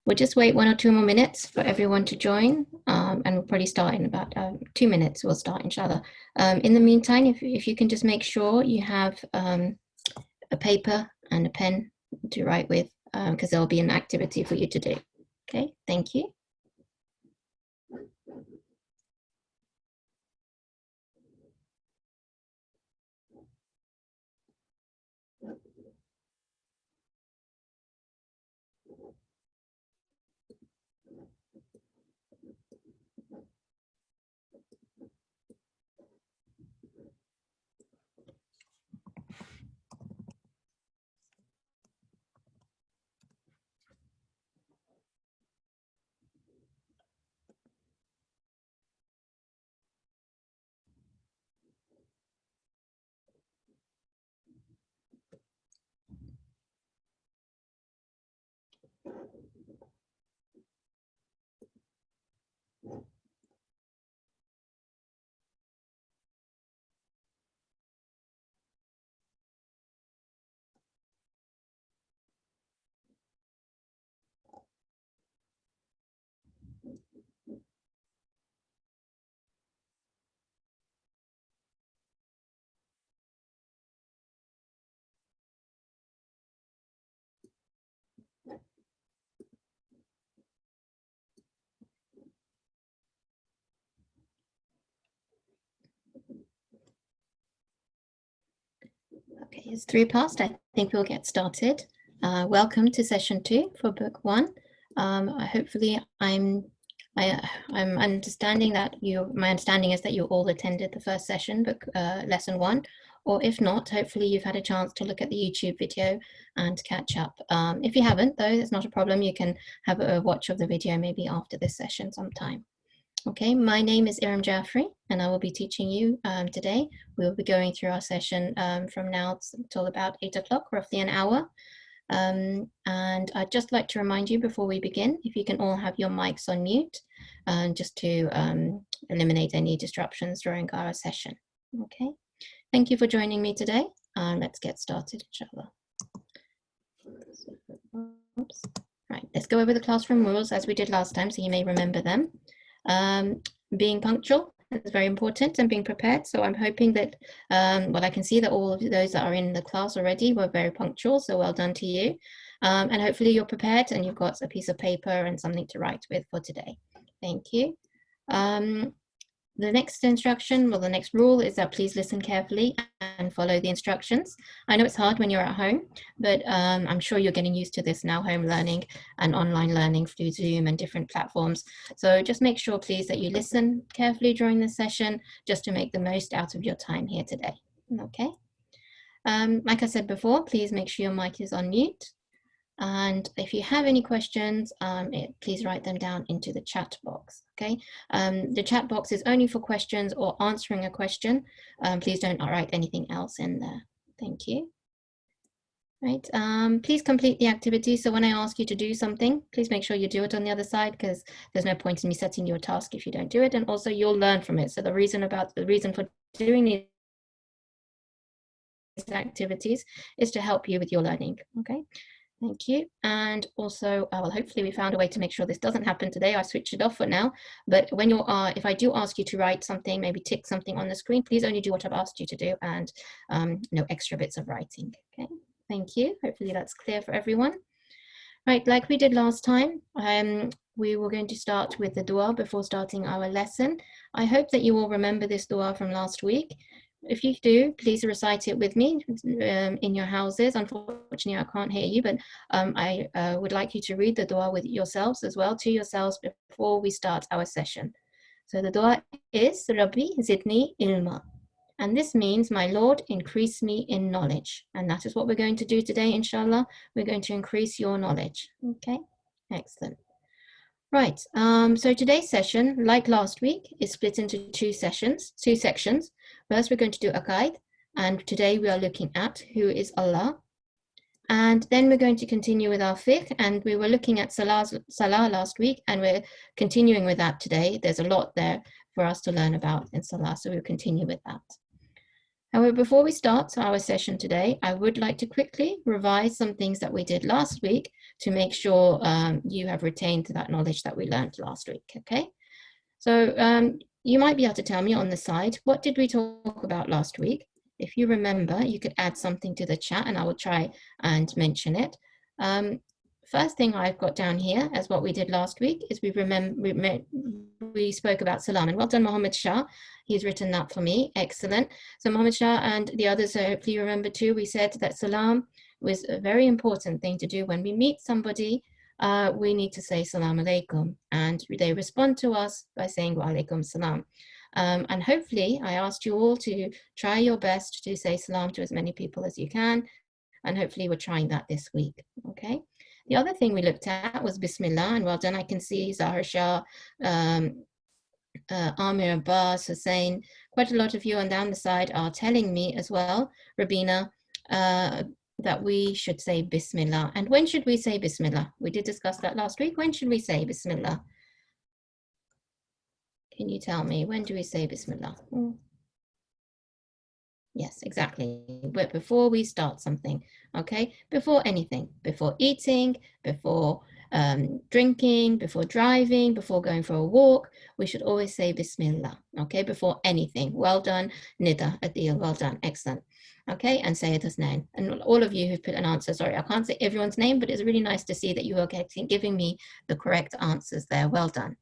We'll just wait 1 or 2 more minutes for everyone to join, and we'll probably start in about 2 minutes. We'll start, inshallah. In the meantime, if you can just make sure you have a paper and a pen to write with, because there'll be an activity for you to do. Okay, thank you. Okay, it's 3 past. I think we'll get started. Welcome to session 2 for book 1. Hopefully, I'm understanding that my understanding is that you all attended the first session, book lesson 1, or if not, hopefully you've had a chance to look at the YouTube video and catch up. If you haven't, though, it's not a problem. You can have a watch of the video maybe after this session sometime. Okay, my name is Erum Jaffri, and I will be teaching you today. We'll be going through our session from now till about 8 o'clock, roughly an hour. And I'd just like to remind you before we begin, if you can all have your mics on mute, just to eliminate any disruptions during our session. Okay, thank you for joining me today. Let's get started, inshallah. Oops. Right, let's go over the classroom rules as we did last time, so you may remember them. Being punctual is very important, and being prepared. So I'm hoping that, well, I can see that all of those that are in the class already were very punctual, so well done to you. And hopefully you're prepared and you've got a piece of paper and something to write with for today. Thank you. The next instruction, well, the next rule is that please listen carefully and follow the instructions. I know it's hard when you're at home, but I'm sure you're getting used to this now, home learning and online learning through Zoom and different platforms. So just make sure, please, that you listen carefully during this session, just to make the most out of your time here today. Okay. Like I said before, please make sure your mic is on mute. And if you have any questions, please write them down into the chat box, okay? The chat box is only for questions or answering a question. Please don't write anything else in there. Thank you. Right, please complete the activity. So when I ask you to do something, please make sure you do it on the other side, because there's no point in me setting you a task if you don't do it. And also you'll learn from it. So the reason for doing these activities is to help you with your learning, okay? Thank you. And also, well, hopefully we found a way to make sure this doesn't happen today. I switched it off for now. But when if I do ask you to write something, maybe tick something on the screen, please only do what I've asked you to do, and no extra bits of writing. Okay, thank you. Hopefully that's clear for everyone. Right, like we did last time, we were going to start with the dua before starting our lesson. I hope that you all remember this dua from last week. If you do, please recite it with me in your houses. Unfortunately, I can't hear you, but I would like you to read the dua with yourselves as well, to yourselves, before we start our session. So the dua is, Rabbi zidni ilma. And this means, my Lord, increase me in knowledge. And that is what we're going to do today, inshallah. We're going to increase your knowledge. Okay, excellent. Right, so today's session, like last week, is split into two sections. First, we're going to do aqaid, and today we are looking at who is Allah. And then we're going to continue with our fiqh, and we were looking at salah last week, and we're continuing with that today. There's a lot there for us to learn about in salah, so we'll continue with that. However, before we start our session today, I would like to quickly revise some things that we did last week to make sure you have retained that knowledge that we learned last week, okay? So you might be able to tell me on the side, what did we talk about last week? If you remember, you could add something to the chat and I will try and mention it. First thing I've got down here as what we did last week is we spoke about salam, and well done, Mohammed Shah. He's written that for me. Excellent. So Mohammed Shah and the others, hopefully you remember too, we said that salam was a very important thing to do when we meet somebody. We need to say salam alaikum, and they respond to us by saying wa alaikum salam. And hopefully I asked you all to try your best to say salam to as many people as you can, and hopefully we're trying that this week, okay? The other thing we looked at was Bismillah, and well done, I can see Zahar Shah, Amir Abbas, Hussein, quite a lot of you on down the side are telling me as well, Rabina, that we should say Bismillah. And when should we say Bismillah? We did discuss that last week. When should we say Bismillah? Can you tell me, when do we say Bismillah? Yes, exactly. But before we start something, okay? Before anything, before eating, before drinking, before driving, before going for a walk, we should always say Bismillah, okay? Before anything. Well done, Nida, Adil, well done, excellent. Okay, and say it as name. And all of you who've put an answer, sorry, I can't say everyone's name, but it's really nice to see that you are giving me the correct answers there. Well done.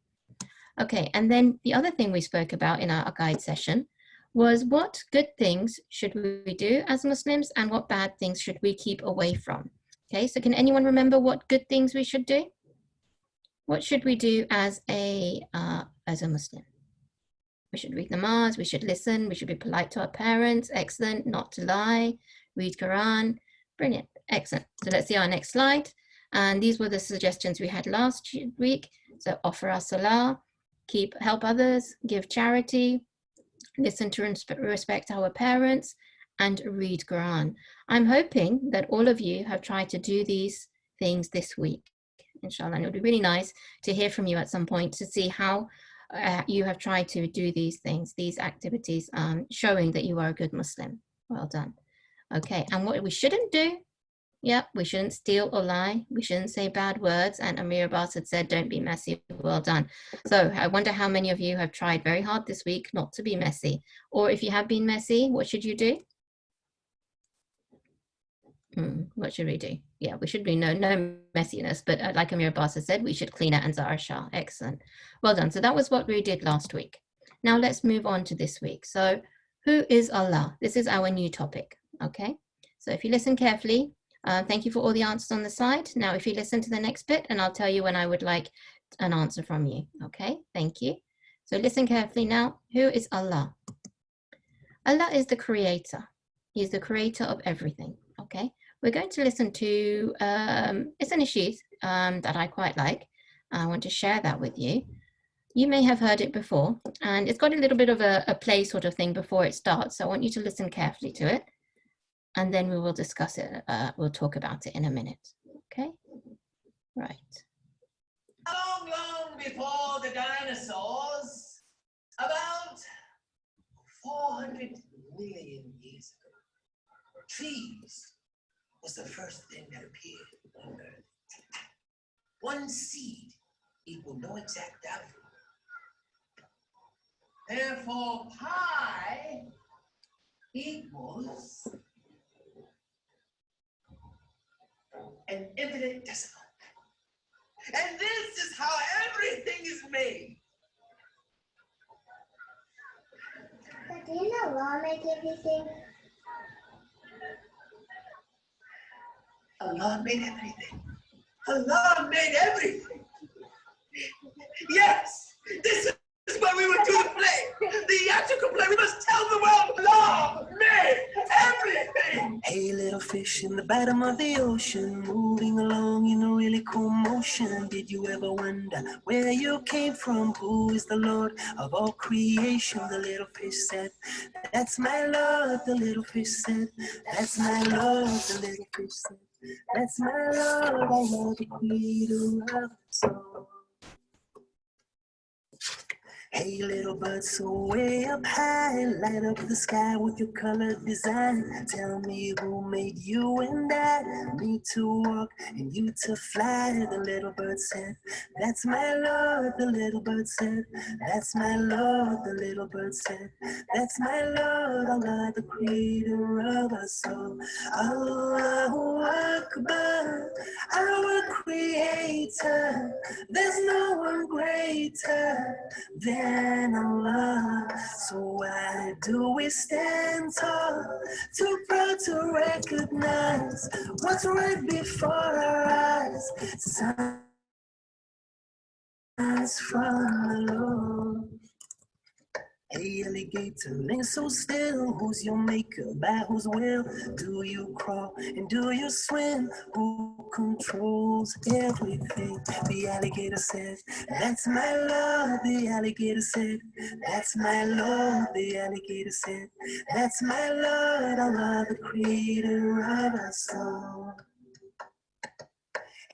Okay, and then the other thing we spoke about in our guide session was what good things should we do as Muslims and what bad things should we keep away from? Okay, so can anyone remember what good things we should do? What should we do as a Muslim? We should read namaz, we should listen, we should be polite to our parents, excellent, not to lie, read Quran, brilliant, excellent. So let's see our next slide. And these were the suggestions we had last week. So offer our salah, help others, give charity, listen to respect our parents, and read Quran. I'm hoping that all of you have tried to do these things this week, inshallah. And it would be really nice to hear from you at some point to see how you have tried to do these things, these activities, showing that you are a good Muslim. Well done. Okay, and what we shouldn't do, we shouldn't steal or lie. We shouldn't say bad words. And Amir Abbas had said, don't be messy. Well done. So I wonder how many of you have tried very hard this week not to be messy. Or if you have been messy, what should you do? What should we do? Yeah, we should be no messiness. But like Amir Abbas has said, we should clean it and Zahar Shah. Excellent. Well done. So that was what we did last week. Now let's move on to this week. So who is Allah? This is our new topic. Okay. So if you listen carefully, thank you for all the answers on the side. Now, if you listen to the next bit, and I'll tell you when I would like an answer from you. Okay, thank you. So listen carefully now. Who is Allah? Allah is the creator. He is the creator of everything. Okay, we're going to listen to, it's an issue that I quite like. I want to share that with you. You may have heard it before, and it's got a little bit of a play sort of thing before it starts. So I want you to listen carefully to it. And then we will discuss it. We'll talk about it in a minute. Okay? Right. Long, long before the dinosaurs, about 400 million years ago, trees was the first thing that appeared on Earth. One seed equaled no exact value. Therefore, pi equals an infinite decimal. And this is how everything is made. But didn't Allah make everything? Allah made everything. Allah made everything. Yes, this is why we would do the play. The theatrical play. We must tell the world Allah made everything. Hey, little fish in the bottom of the ocean, moving along in a really cool motion. Did you ever wonder where you came from? Who is the Lord of all creation? The little fish said, that's my Lord. The little fish said, that's my Lord. The little fish said, that's my Lord. I love the creator of the soul. Hey little bird, so way up high, light up the sky with your colored design. Tell me who made you and I, me to walk and you to fly. The little bird said, that's my Lord. The little bird said, that's my Lord. The little bird said, that's my Lord. Allah, the creator of us all. Allahu Akbar, our creator. There's no one greater than Allah. So why do we stand tall, too proud to recognize what's right before our eyes? Signs from the Lord. Hey alligator, lay so still. Who's your maker? By whose will? Do you crawl and do you swim? Who controls everything? The alligator said, that's my Lord. The alligator said, that's my Lord. The alligator said, that's my Lord. Allah, the creator of us all.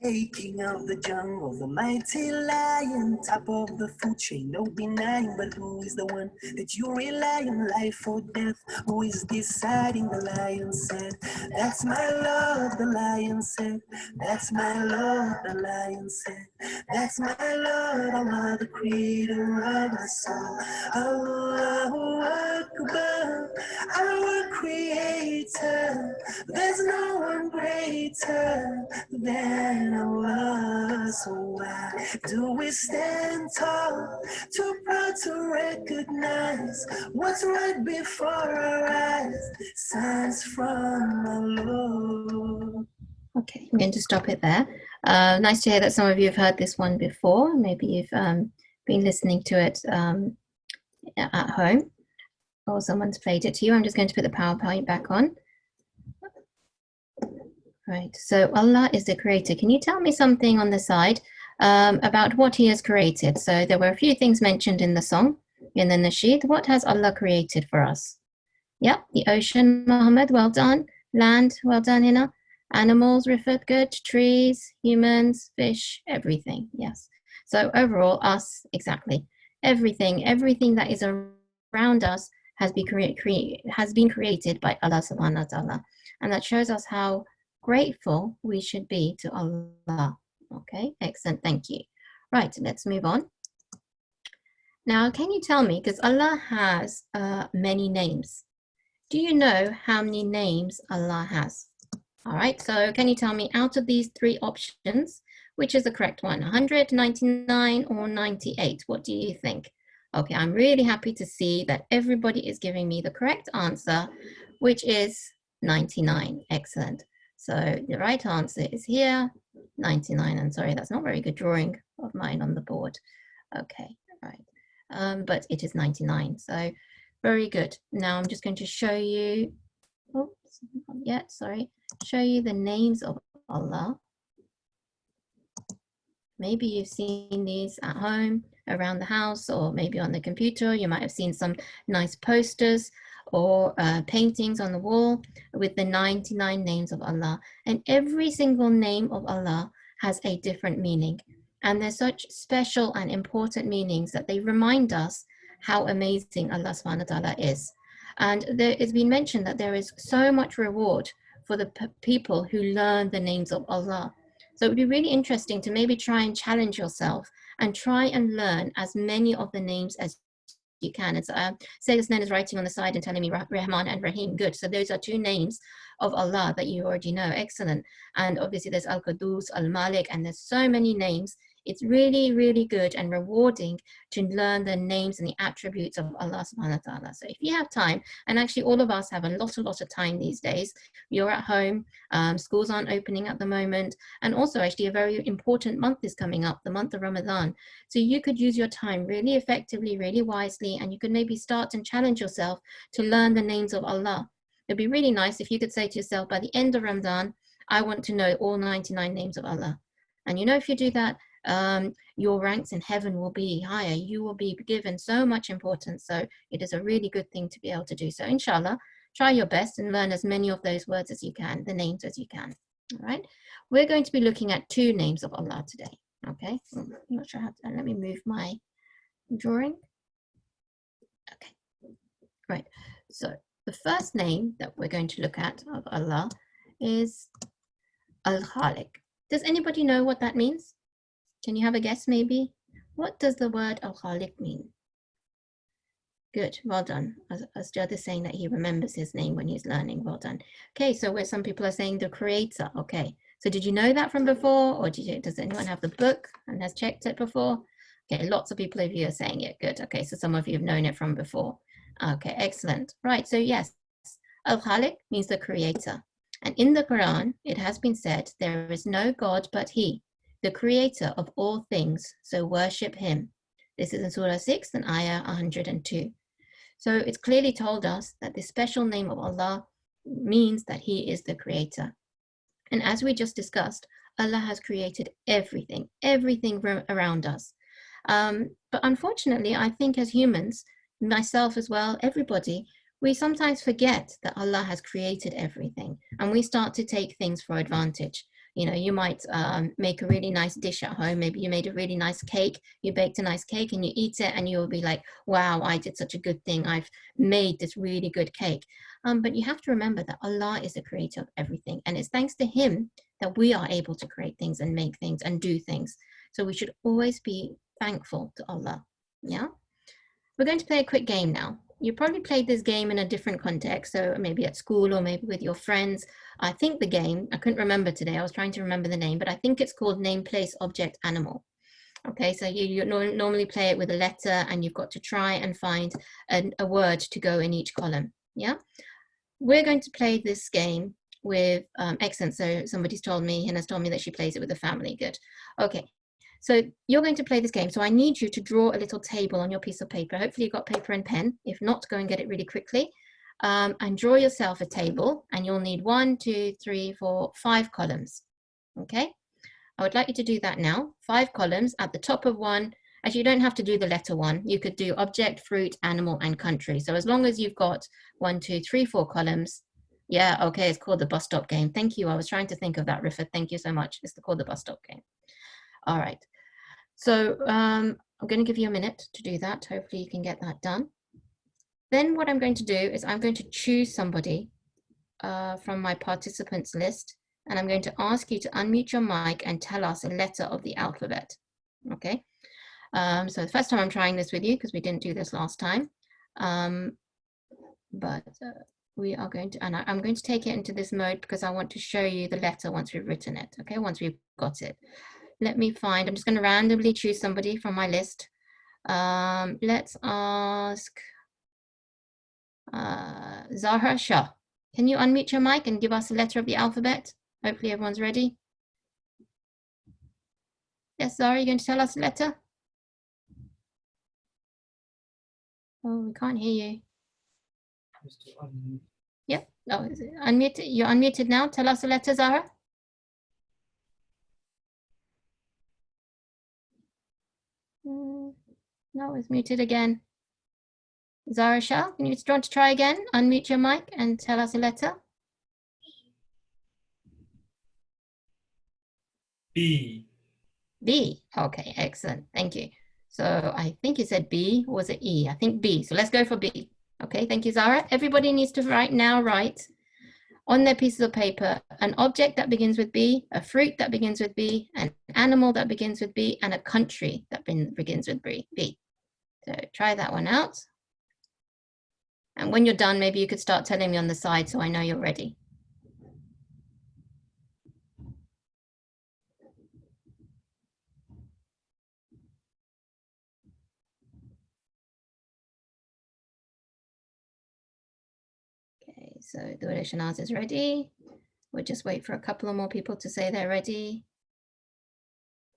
Hey, king of the jungle, the mighty lion, top of the food chain, no denying. But who is the one that you rely on, life or death? Who is deciding? The lion said, that's my Lord. The lion said, that's my Lord. The lion said, that's my Lord. Allah, the creator of us all. Allahu Akbar, our creator. There's no one greater than Allah. So why do we stand tall, too proud to recognize what's right before our eyes? Signs from our Lord. Okay, I'm going to stop it there. Nice to hear that some of you have heard this one before. Maybe you've been listening to it at home, or someone's played it to you. I'm just going to put the PowerPoint back on. Right, so Allah is the creator. Can you tell me something on the side about what he has created? So there were a few things mentioned in the song, in the nasheed. What has Allah created for us? Yep, the ocean, Muhammad, well done. Land, well done, Hina. Animals, Rifat, good. Trees, humans, fish, everything, yes. So overall, us, exactly. Everything that is around us has been created by Allah subhanahu wa ta'ala. And that shows us how grateful we should be to Allah. Okay, excellent, thank you. Right, let's move on. Now, can you tell me, because Allah has many names, do you know how many names Allah has? All right, so can you tell me out of these three options, which is the correct one, 100, 99, or 98? What do you think? Okay, I'm really happy to see that everybody is giving me the correct answer, which is 99. Excellent. So the right answer is here, 99. And sorry, that's not very good drawing of mine on the board. Okay, right. But it is 99. So very good. Now I'm just going to show you, oops, not yet, sorry, show you the names of Allah. Maybe you've seen these at home, around the house, or maybe on the computer. You might have seen some nice posters or paintings on the wall with the 99 names of Allah. And every single name of Allah has a different meaning. And they're such special and important meanings that they remind us how amazing Allah subhanahu wa ta'ala is. And there has been mentioned that there is so much reward for the people who learn the names of Allah. So it would be really interesting to maybe try and challenge yourself and try and learn as many of the names as you can. And so Sayyidina is writing on the side and telling me Rahman and Rahim. Good. So those are two names of Allah that you already know. Excellent. And obviously there's Al-Qudus, Al-Malik, and there's so many names. It's really, really good and rewarding to learn the names and the attributes of Allah subhanahu wa ta'ala. So if you have time, and actually all of us have a lot of time these days, you're at home, schools aren't opening at the moment, and also actually a very important month is coming up, the month of Ramadan. So you could use your time really effectively, really wisely, and you could maybe start and challenge yourself to learn the names of Allah. It'd be really nice if you could say to yourself, by the end of Ramadan, I want to know all 99 names of Allah. And you know, if you do that, your ranks in heaven will be higher. You will be given so much importance. So it is a really good thing to be able to do. So inshallah, try your best and learn as many of those words as you can, the names as you can. All right. We're going to be looking at two names of Allah today. Okay. I'm not sure how to, let me move my drawing. Right. So the first name that we're going to look at of Allah is Al-Khaliq. Does anybody know what that means? Can you have a guess maybe? What does the word Al-Khaliq mean? Good, well done. As Jad is saying that he remembers his name when he's learning, well done. Okay, so where some people are saying the creator, okay. So did you know that from before, or does anyone have the book and has checked it before? Okay, lots of people of you are saying it, good. Okay, so some of you have known it from before. Okay, excellent. Right, so yes, Al-Khaliq means the creator. And in the Quran, it has been said, there is no God but he, the creator of all things, so worship him. This is in Surah 6 and Ayah 102. So it's clearly told us that the special name of Allah means that he is the creator. And as we just discussed, Allah has created everything around us. But unfortunately, I think as humans, myself as well, everybody, we sometimes forget that Allah has created everything and we start to take things for advantage. You know, you might make a really nice dish at home. Maybe you made a really nice cake. You baked a nice cake and you eat it and you'll be like, wow, I did such a good thing. I've made this really good cake. But you have to remember that Allah is the creator of everything. And it's thanks to him that we are able to create things and make things and do things. So we should always be thankful to Allah. Yeah. We're going to play a quick game now. You probably played this game in a different context, so maybe at school or maybe with your friends. I think the game, I couldn't remember today, I was trying to remember the name, but I think it's called Name, Place, Object, Animal. Okay, so you normally play it with a letter and you've got to try and find a word to go in each column, yeah? We're going to play this game with, excellent, so somebody's told me, Hannah's told me that she plays it with the family, good. Okay, so you're going to play this game. So I need you to draw a little table on your piece of paper. Hopefully you've got paper and pen. If not, go and get it really quickly. And draw yourself a table. And you'll need 1, 2, 3, 4, 5 columns. Okay? I would like you to do that now. 5 columns at the top of one. Actually, you don't have to do the letter 1. You could do object, fruit, animal, and country. So as long as you've got 1, 2, 3, 4 columns. Yeah, okay, it's called the bus stop game. Thank you. I was trying to think of that, Rifat. Thank you so much. It's called the bus stop game. All right. So I'm going to give you a minute to do that. Hopefully you can get that done. Then what I'm going to do is I'm going to choose somebody from my participants list, and I'm going to ask you to unmute your mic and tell us a letter of the alphabet. Okay. So the first time I'm trying this with you because we didn't do this last time. But we are going to, and I'm going to take it into this mode because I want to show you the letter once we've written it. Okay, once we've got it. Let me find, I'm just going to randomly choose somebody from my list. Let's ask Zahra Shah. Can you unmute your mic and give us a letter of the alphabet? Hopefully everyone's ready. Yes, Zahra, you're going to tell us a letter? Oh, we can't hear you. Yep, oh, is it unmuted? You're unmuted now. Tell us a letter, Zahra. No, it's muted again. Zahra Shah, can you want to try again? Unmute your mic and tell us a letter. B. B. Okay, excellent. Thank you. So I think you said B, or was it E? I think B. So let's go for B. Okay, thank you, Zahra. Everybody needs to write on their pieces of paper an object that begins with B, a fruit that begins with B, an animal that begins with B, and a country that begins with B. So try that one out. And when you're done, maybe you could start telling me on the side so I know you're ready. Okay, so Dura Shanaz is ready. We'll just wait for a couple of more people to say they're ready.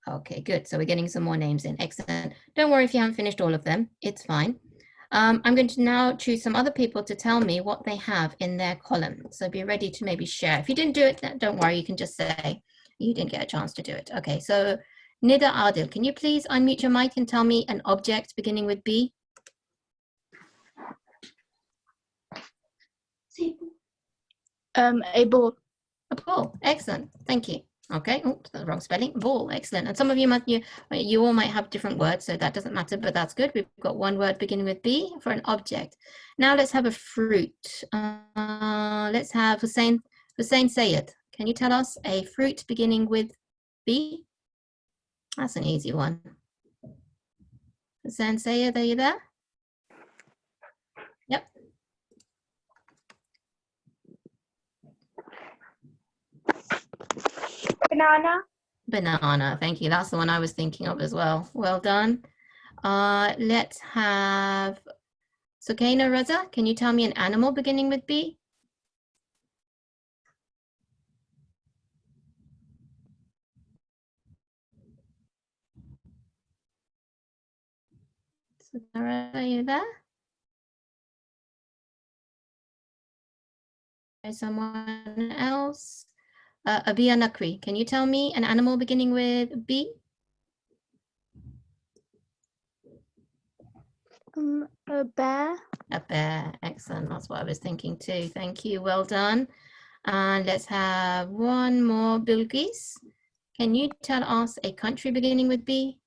Okay, good. So we're getting some more names in. Excellent. Don't worry if you haven't finished all of them. It's fine. I'm going to now choose some other people to tell me what they have in their column. So be ready to maybe share. If you didn't do it, don't worry. You can just say you didn't get a chance to do it. Okay, so Nida Adil, can you please unmute your mic and tell me an object beginning with B? A ball. A ball. Excellent. Thank you. Okay, oops, that's the wrong spelling. Ball, excellent. And some of you might, you all might have different words, so that doesn't matter, but that's good. We've got one word beginning with B for an object. Now let's have a fruit. Let's have Hussein Sayed. Can you tell us a fruit beginning with B? That's an easy one. Hussein Sayed, are you there? Yep. Banana. Banana, thank you. That's the one I was thinking of as well. Well done. Let's have Sukaina Raza. Can you tell me an animal beginning with B? Sukaina, are you there? Someone else? Abia Nakri, can you tell me an animal beginning with B? A bear. A bear, excellent. That's what I was thinking too. Thank you, well done. And let's have one more, Bilqis. Can you tell us a country beginning with B?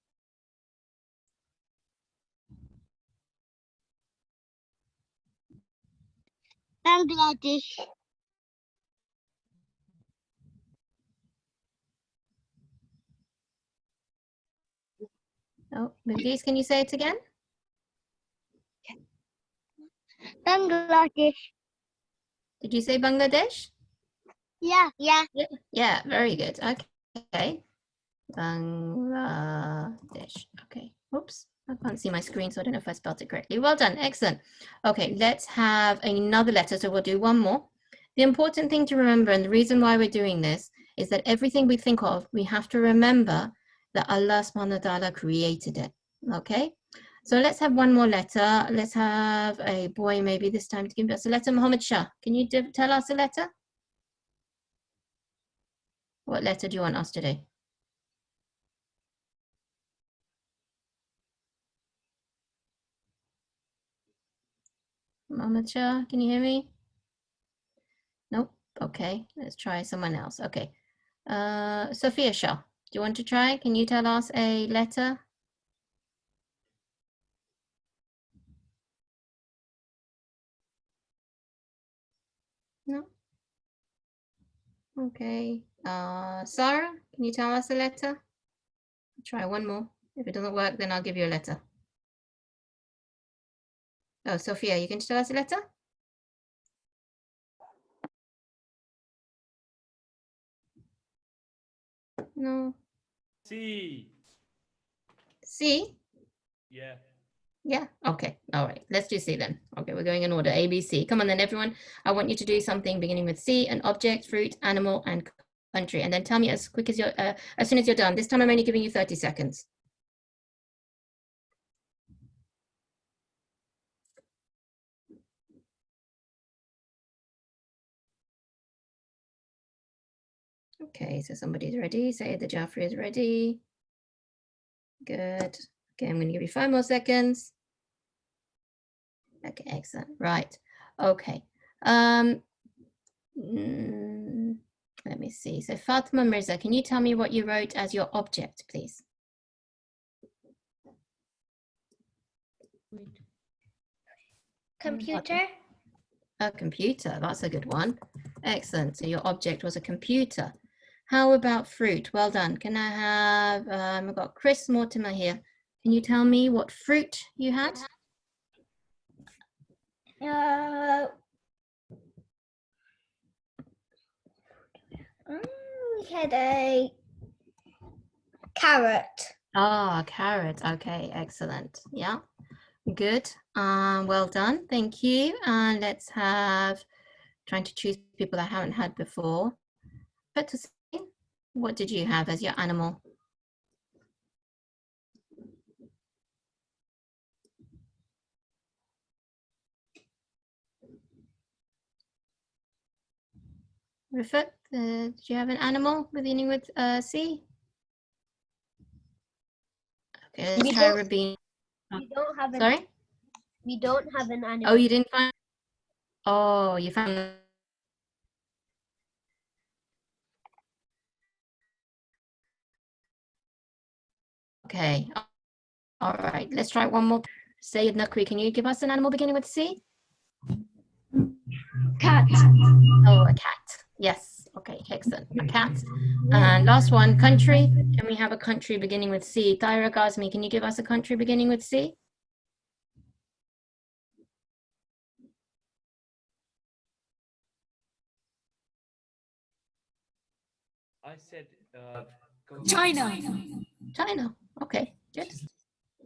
Bangladesh. Oh, Bilqis, can you say it again? Bangladesh. Did you say Bangladesh? Yeah. Yeah, very good. Okay. Bangladesh. Okay. Oops. I can't see my screen, so I don't know if I spelled it correctly. Well done. Excellent. Okay, let's have another letter. So we'll do one more. The important thing to remember, and the reason why we're doing this, is that everything we think of, we have to remember that Allah subhanahu wa ta'ala created it. Okay? So let's have one more letter. Let's have a boy maybe this time to give us a letter. Muhammad Shah, can you tell us a letter? What letter do you want us to do? Muhammad Shah, can you hear me? Nope. Okay, let's try someone else. Okay. Sophia Shah, do you want to try? Can you tell us a letter? No. Okay. Sarah, can you tell us a letter? Try one more. If it doesn't work, then I'll give you a letter. Oh, Sophia, you can tell us a letter? No. C. C? Yeah. Yeah. Okay. All right. Let's do C then. Okay, we're going in order. A, B, C. Come on then, everyone. I want you to do something beginning with C, an object, fruit, animal, and country. And then tell me as quick as you're, as soon as you're done. This time I'm only giving you 30 seconds. Okay, so somebody's ready. Say the Jaffri is ready. Good. Okay, I'm going to give you 5 more seconds. Okay, excellent. Right. Okay. Let me see. So Fatima Mirza, can you tell me what you wrote as your object, please? Computer. A computer. That's a good one. Excellent. So your object was a computer. How about fruit? Well done. Can I have, I've got Chris Mortimer here. Can you tell me what fruit you had? We had a carrot. Ah, carrot. Okay, excellent. Yeah, good. Well done. Thank you. And let's have, trying to choose people I haven't had before. But to say, what did you have as your animal? Rifat, did you have an animal beginning with C? Okay, let's try Rabin. We don't have Sorry? We don't have an animal. Oh, you didn't find? Oh, you found Okay. All right. Let's try one more. Sayyid Nakwi, can you give us an animal beginning with C? Cat. Oh, a cat. Yes. Okay. Excellent. A cat. And last one, country. Can we have a country beginning with C? Tyra Gazmi, can you give us a country beginning with C? I said China. China. Okay. Good.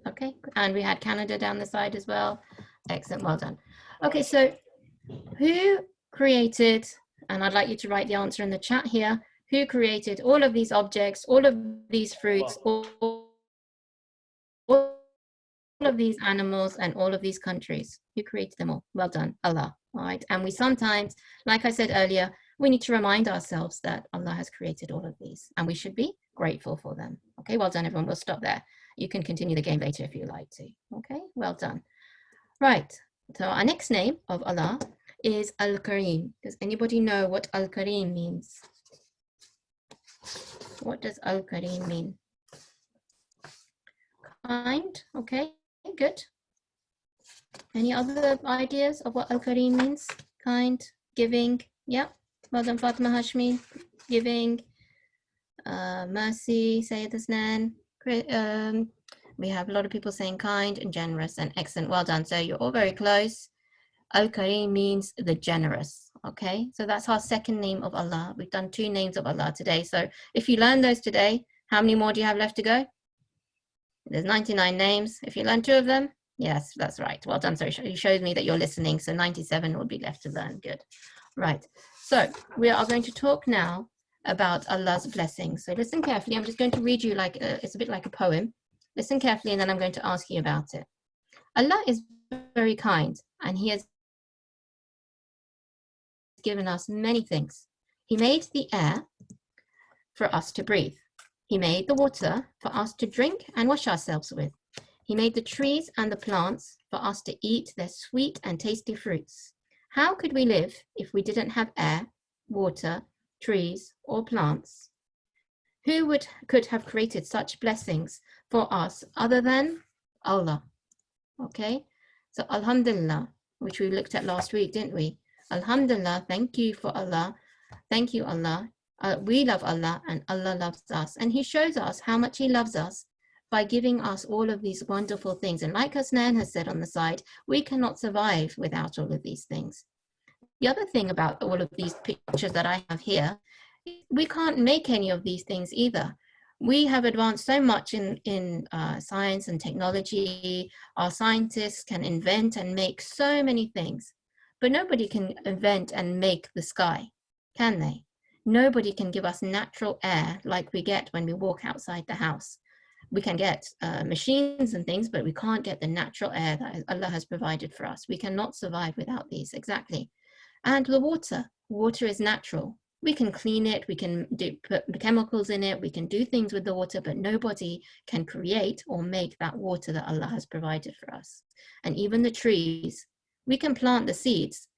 Okay. And we had Canada down the side as well. Excellent. Well done. Okay. So who created, and I'd like you to write the answer in the chat here, who created all of these objects, all of these fruits, all of these animals, and all of these countries? Who created them all? Well done, Allah. All right. And we sometimes, like I said earlier, we need to remind ourselves that Allah has created all of these and we should be grateful for them. Okay, well done, everyone. We'll stop there. You can continue the game later if you like to. Okay, well done. Right. So our next name of Allah is Al-Kareem. Does anybody know what Al-Kareem means? What does Al-Kareem mean? Kind. Okay, good. Any other ideas of what Al-Kareem means? Kind, giving. Yeah. Well done, Fatima Hashmi. Giving. Mercy, Sayyid Asnan. We have a lot of people saying kind and generous and excellent. Well done. So you're all very close. Al-Kareem means the generous. Okay, so that's our second name of Allah. We've done 2 names of Allah today. So if you learn those today, how many more do you have left to go? There's 99 names. If you learn 2 of them, yes, that's right. Well done. So it shows me that you're listening. So 97 will be left to learn. Good. Right. So we are going to talk now about Allah's blessings. So listen carefully. I'm just going to read you like it's a bit like a poem. Listen carefully, and then I'm going to ask you about it. Allah is very kind, and He has given us many things. He made the air for us to breathe. He made the water for us to drink and wash ourselves with. He made the trees and the plants for us to eat their sweet and tasty fruits. How could we live if we didn't have air, water, trees, or plants? Who could have created such blessings for us other than Allah? Okay, so Alhamdulillah, which we looked at last week, didn't we? Alhamdulillah, thank you for Allah. Thank you, Allah. We love Allah and Allah loves us. And He shows us how much He loves us by giving us all of these wonderful things. And like Hasnan has said on the side, we cannot survive without all of these things. The other thing about all of these pictures that I have here, we can't make any of these things either. We have advanced so much in science and technology. Our scientists can invent and make so many things, but nobody can invent and make the sky, can they? Nobody can give us natural air like we get when we walk outside the house. We can get machines and things, but we can't get the natural air that Allah has provided for us. We cannot survive without these, exactly. And the water is natural. We can clean it, we can put chemicals in it, we can do things with the water, but nobody can create or make that water that Allah has provided for us. And even the trees, we can plant the seeds,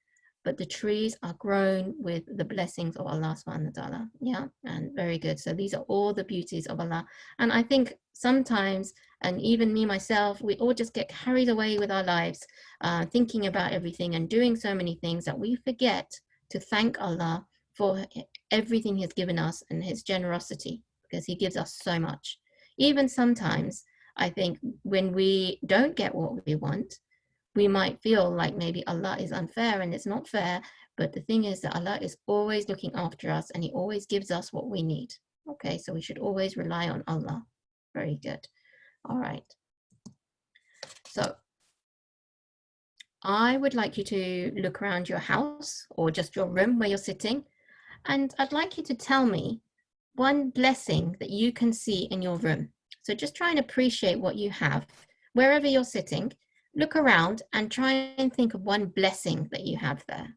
but the trees are grown with the blessings of Allah subhanahu wa ta'ala. Yeah, and very good. So these are all the beauties of Allah. And I think sometimes, and even me myself, we all just get carried away with our lives, thinking about everything and doing so many things that we forget to thank Allah for everything He's given us and His generosity, because He gives us so much. Even sometimes, I think when we don't get what we want, we might feel like maybe Allah is unfair, and it's not fair. But the thing is that Allah is always looking after us and He always gives us what we need. Okay, so we should always rely on Allah. Very good. All right. So I would like you to look around your house or just your room where you're sitting. And I'd like you to tell me one blessing that you can see in your room. So just try and appreciate what you have. Wherever you're sitting, look around and try and think of one blessing that you have there.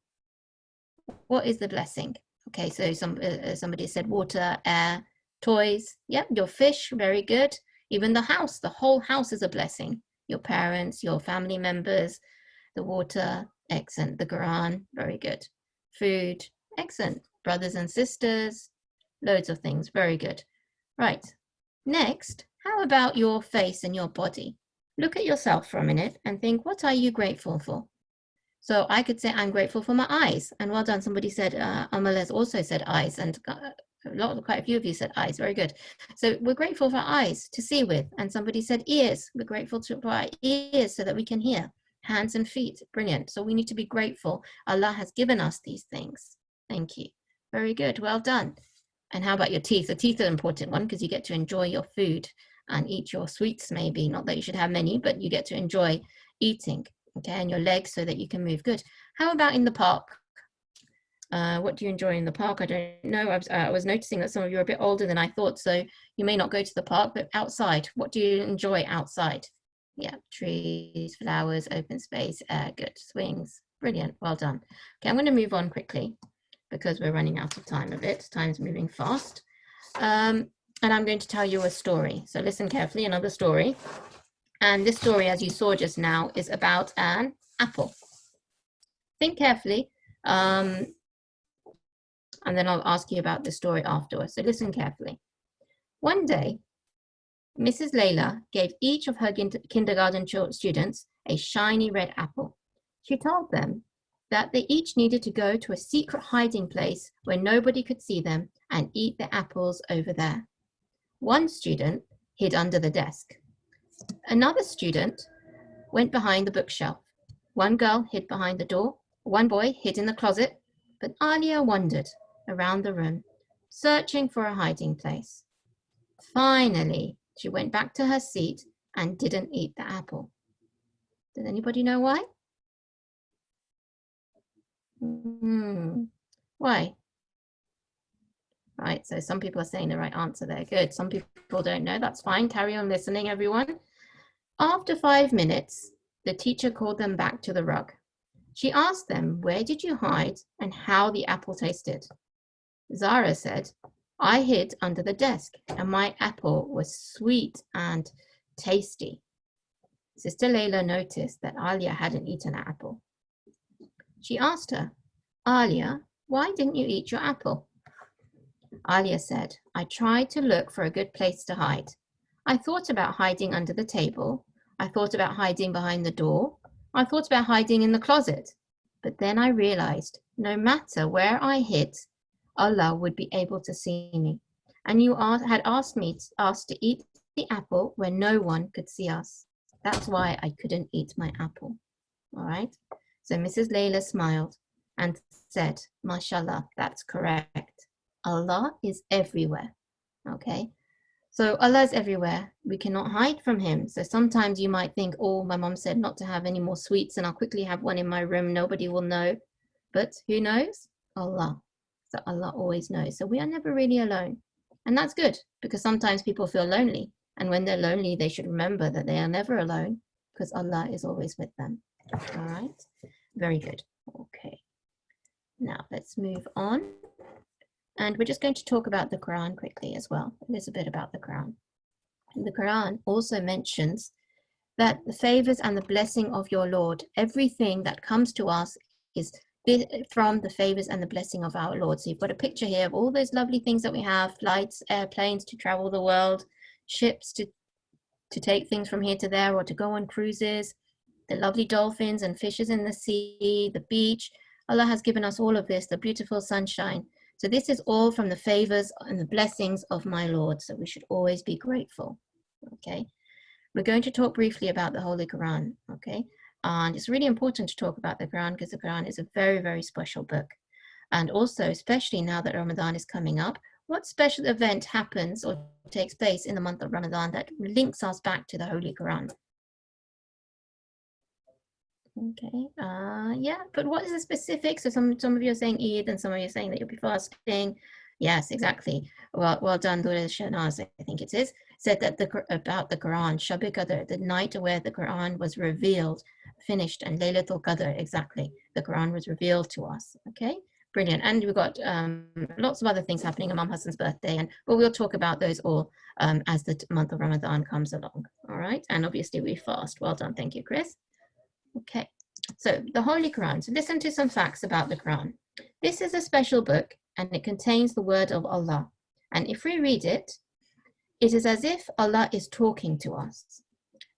What is the blessing? Okay, so somebody said water, air, toys. Yep, your fish, very good. Even the house, the whole house is a blessing. Your parents, your family members, the water, excellent. The Quran, very good. Food, excellent. Brothers and sisters, loads of things, very good. Right, next, How about your face and your body? Look at yourself for a minute and think, what are you grateful for? So I could say I'm grateful for my eyes. And well done. Somebody said, Amal has also said eyes, and quite a few of you said eyes. Very good. So we're grateful for eyes to see with. And somebody said ears. We're grateful for our ears so that we can hear. Hands and feet. Brilliant. So we need to be grateful. Allah has given us these things. Thank you. Very good. Well done. And how about your teeth? The teeth are an important one because you get to enjoy your food and eat your sweets, maybe. Not that you should have many, but you get to enjoy eating. Okay, and your legs so that you can move. Good. How about in the park? What do you enjoy in the park? I don't know. I was noticing that some of you are a bit older than I thought, so you may not go to the park, but outside. What do you enjoy outside? Yeah, trees, flowers, open space, air. Good. Swings. Brilliant. Well done. Okay, I'm going to move on quickly because we're running out of time a bit. Time's moving fast. And I'm going to tell you a story. So listen carefully, another story. And this story, as you saw just now, is about an apple. Think carefully, and then I'll ask you about the story afterwards. So listen carefully. One day, Mrs. Layla gave each of her kindergarten students a shiny red apple. She told them that they each needed to go to a secret hiding place where nobody could see them and eat the apples over there. One student hid under the desk. Another student went behind the bookshelf. One girl hid behind the door. One boy hid in the closet. But Alia wandered around the room, searching for a hiding place. Finally, she went back to her seat and didn't eat the apple. Does anybody know why? Why? Right, so some people are saying the right answer there. Good. Some people don't know. That's fine. Carry on listening, everyone. After 5 minutes, the teacher called them back to the rug. She asked them, where did you hide and how the apple tasted? Zara said, I hid under the desk and my apple was sweet and tasty. Sister Layla noticed that Alia hadn't eaten an apple. She asked her, Alia, why didn't you eat your apple? Alia said, I tried to look for a good place to hide. I thought about hiding under the table. I thought about hiding behind the door. I thought about hiding in the closet. But then I realized no matter where I hid, Allah would be able to see me. And you had asked to eat the apple where no one could see us. That's why I couldn't eat my apple. All right. So Mrs. Layla smiled and said, Mashallah, that's correct. Allah is everywhere. Okay. So Allah is everywhere. We cannot hide from him. So sometimes you might think, oh, my mom said not to have any more sweets and I'll quickly have one in my room. Nobody will know. But who knows? Allah. So Allah always knows. So we are never really alone. And that's good because sometimes people feel lonely. And when they're lonely, they should remember that they are never alone because Allah is always with them. All right. Very good. Okay. Now let's move on. And we're just going to talk about the Quran quickly as well. A little bit about the Quran. And the Quran also mentions that the favors and the blessing of your Lord, everything that comes to us is from the favors and the blessing of our Lord. So you've got a picture here of all those lovely things that we have, flights, airplanes to travel the world, ships to take things from here to there or to go on cruises, the lovely dolphins and fishes in the sea, the beach. Allah has given us all of this, the beautiful sunshine. So this is all from the favors and the blessings of my Lord. So we should always be grateful. Okay. We're going to talk briefly about the Holy Quran. Okay. And it's really important to talk about the Quran because the Quran is a very, very special book. And also, especially now that Ramadan is coming up, what special event happens or takes place in the month of Ramadan that links us back to the Holy Quran? Okay, yeah, but what is the specific? So some of you are saying Eid and some of you are saying that you'll be fasting. Yes, exactly. Well done, Dura Shanaz, I think it is, said that about the Quran, Shab-e Qadr, the night where the Quran was revealed, finished, and Laylatul Qadr, exactly. The Quran was revealed to us, okay? Brilliant. And we've got lots of other things happening, Imam Hassan's birthday, but we'll talk about those all as the month of Ramadan comes along, all right? And obviously we fast. Well done, thank you, Chris. Okay, so the Holy Quran. So listen to some facts about the Quran. This is a special book and it contains the word of Allah. And if we read it, It is as if Allah is talking to us.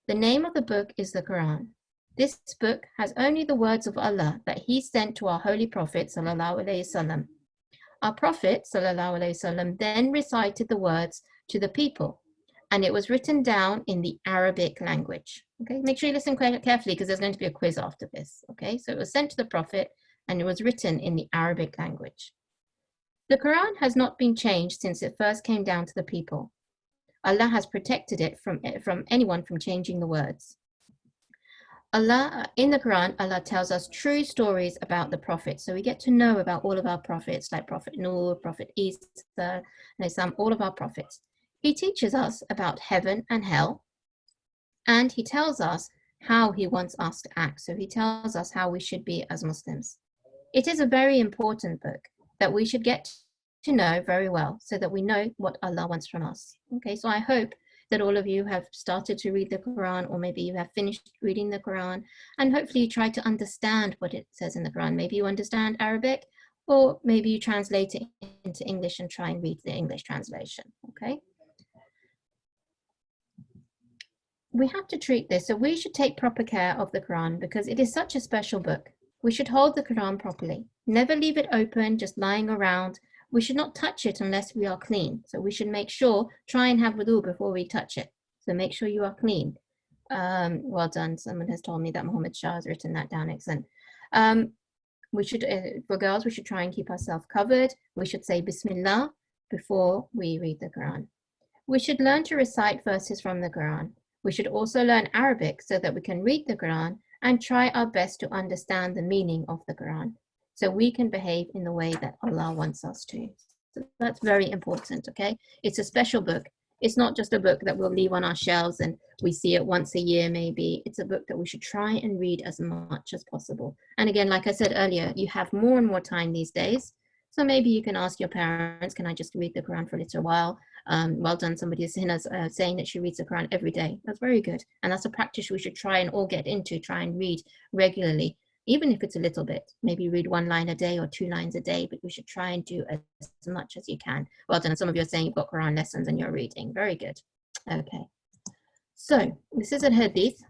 The name of the book is the Quran. This book has only the words of Allah that He sent to our Holy Prophet sallallahu alaihi wasallam. Our Prophet sallallahu alaihi wasallam then recited the words to the people, and it was written down in the Arabic language. Okay, make sure you listen carefully because there's going to be a quiz after this. Okay, so it was sent to the Prophet and it was written in the Arabic language. The Quran has not been changed since it first came down to the people. Allah has protected it from anyone from changing the words. Allah, in the Quran, Allah tells us true stories about the prophets. So we get to know about all of our prophets, like Prophet Noor, Prophet Isa, and all of our prophets. He teaches us about heaven and hell, and he tells us how he wants us to act. So he tells us how we should be as Muslims. It is a very important book that we should get to know very well so that we know what Allah wants from us. Okay, so I hope that all of you have started to read the Quran, or maybe you have finished reading the Quran, and hopefully you try to understand what it says in the Quran. Maybe you understand Arabic, or maybe you translate it into English and try and read the English translation, okay? We have to treat this, so we should take proper care of the Quran because it is such a special book. We should hold the Quran properly. Never leave it open, just lying around. We should not touch it unless we are clean. So we should make sure, try and have wudu before we touch it. So make sure you are clean. Well done. Someone has told me that Muhammad Shah has written that down. Excellent. We should, for girls, we should try and keep ourselves covered. We should say Bismillah before we read the Quran. We should learn to recite verses from the Quran. We should also learn Arabic so that we can read the Quran and try our best to understand the meaning of the Quran, so we can behave in the way that Allah wants us to. So that's very important, okay? It's a special book. It's not just a book that we'll leave on our shelves and we see it once a year maybe. It's a book that we should try and read as much as possible. And again, like I said earlier, you have more and more time these days. So maybe you can ask your parents, can I just read the Quran for a little while? Well done, somebody is saying that she reads the Quran every day. That's very good. And that's a practice we should try and all get into, try and read regularly. Even if it's a little bit, maybe read 1 line a day or 2 lines a day, but we should try and do as much as you can. Well done. Some of you are saying you've got Quran lessons and you're reading. Very good. Okay. So this is a hadith,